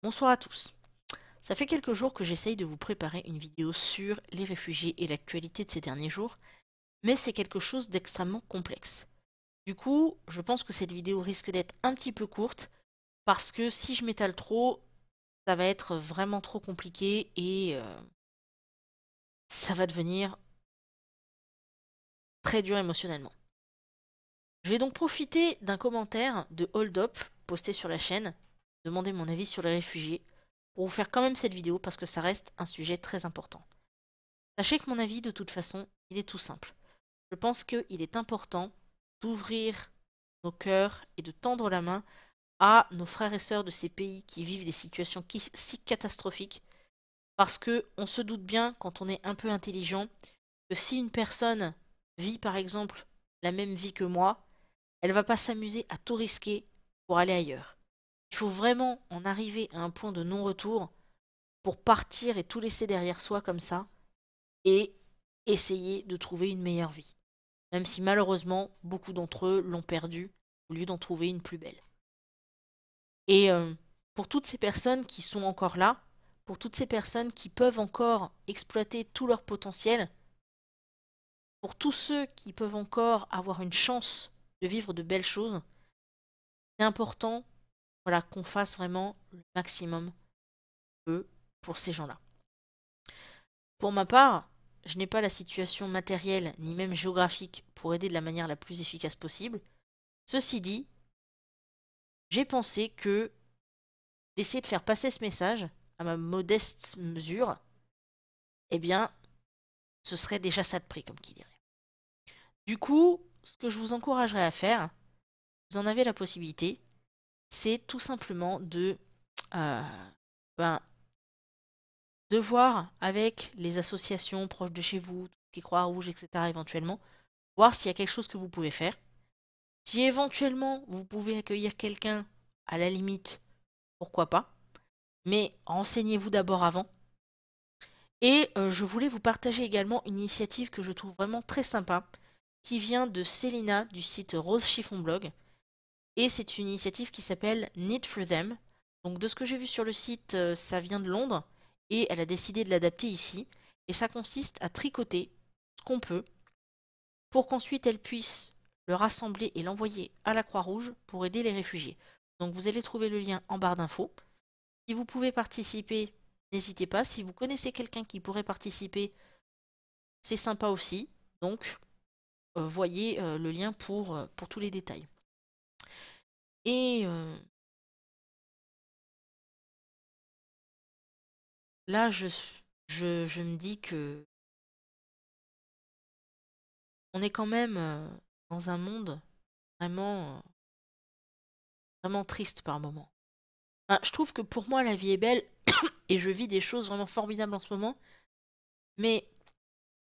Bonsoir à tous. Ça fait quelques jours que j'essaye de vous préparer une vidéo sur les réfugiés et l'actualité de ces derniers jours, mais c'est quelque chose d'extrêmement complexe. Du coup, je pense que cette vidéo risque d'être un petit peu courte, parce que si je m'étale trop, ça va être vraiment trop compliqué et ça va devenir très dur émotionnellement. Je vais donc profiter d'un commentaire de Hold Up posté sur la chaîne, demander mon avis sur les réfugiés, pour vous faire quand même cette vidéo parce que ça reste un sujet très important. Sachez que mon avis, de toute façon, il est tout simple. Je pense qu'il est important d'ouvrir nos cœurs et de tendre la main à nos frères et sœurs de ces pays qui vivent des situations si catastrophiques, parce que on se doute bien, quand on est un peu intelligent, que si une personne vit par exemple la même vie que moi, elle va pas s'amuser à tout risquer pour aller ailleurs. Il faut vraiment en arriver à un point de non-retour pour partir et tout laisser derrière soi comme ça et essayer de trouver une meilleure vie. Même si malheureusement, beaucoup d'entre eux l'ont perdue au lieu d'en trouver une plus belle. Et pour toutes ces personnes qui sont encore là, pour toutes ces personnes qui peuvent encore exploiter tout leur potentiel, pour tous ceux qui peuvent encore avoir une chance de vivre de belles choses, c'est important, voilà, qu'on fasse vraiment le maximum pour ces gens-là. Pour ma part, je n'ai pas la situation matérielle ni même géographique pour aider de la manière la plus efficace possible. Ceci dit, j'ai pensé que d'essayer de faire passer ce message à ma modeste mesure, eh bien, ce serait déjà ça de prix, comme qui dirait. Du coup, ce que je vous encouragerais à faire, vous en avez la possibilité, c'est tout simplement euh, ben, de voir avec les associations proches de chez vous, qui Croix-Rouge, etc., éventuellement, voir s'il y a quelque chose que vous pouvez faire. Si éventuellement vous pouvez accueillir quelqu'un, à la limite, pourquoi pas. Mais renseignez-vous d'abord avant. Et je voulais vous partager également une initiative que je trouve vraiment très sympa, qui vient de Célina du site Rose Chiffon Blog. Et c'est une initiative qui s'appelle Knit for Them. Donc de ce que j'ai vu sur le site, ça vient de Londres, et elle a décidé de l'adapter ici. Et ça consiste à tricoter ce qu'on peut, pour qu'ensuite elle puisse le rassembler et l'envoyer à la Croix-Rouge pour aider les réfugiés. Donc vous allez trouver le lien en barre d'infos. Si vous pouvez participer, n'hésitez pas. Si vous connaissez quelqu'un qui pourrait participer, c'est sympa aussi. Donc, voyez le lien pour tous les détails. Et là, je me dis que on est quand même dans un monde vraiment, vraiment triste par moment. Enfin, je trouve que pour moi, la vie est belle et je vis des choses vraiment formidables en ce moment. Mais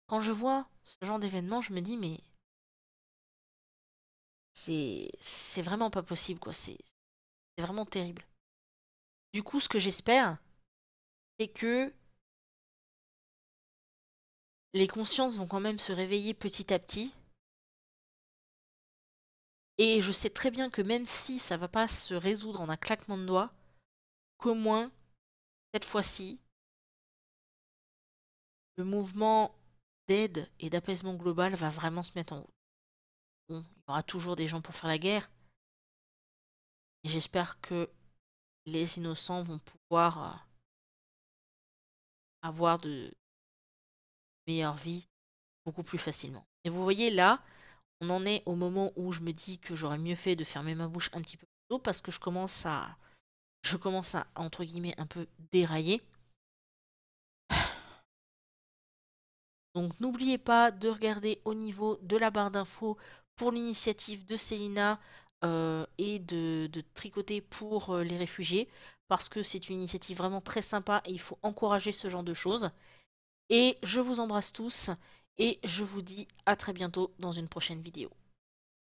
quand je vois ce genre d'événement, je me dis, mais c'est vraiment pas possible, quoi. C'est vraiment terrible. Du coup, ce que j'espère, c'est que les consciences vont quand même se réveiller petit à petit. Et je sais très bien que même si ça va pas se résoudre en un claquement de doigts, qu'au moins, cette fois-ci, le mouvement d'aide et d'apaisement global va vraiment se mettre en route. Bon, il y aura toujours des gens pour faire la guerre, et j'espère que les innocents vont pouvoir avoir de meilleures vies beaucoup plus facilement. Et vous voyez là, on en est au moment où je me dis que j'aurais mieux fait de fermer ma bouche un petit peu plus tôt parce que je commence à entre guillemets un peu dérailler. Donc n'oubliez pas de regarder au niveau de la barre d'infos pour l'initiative de Célina et de tricoter pour les réfugiés parce que c'est une initiative vraiment très sympa et il faut encourager ce genre de choses. Et je vous embrasse tous et je vous dis à très bientôt dans une prochaine vidéo.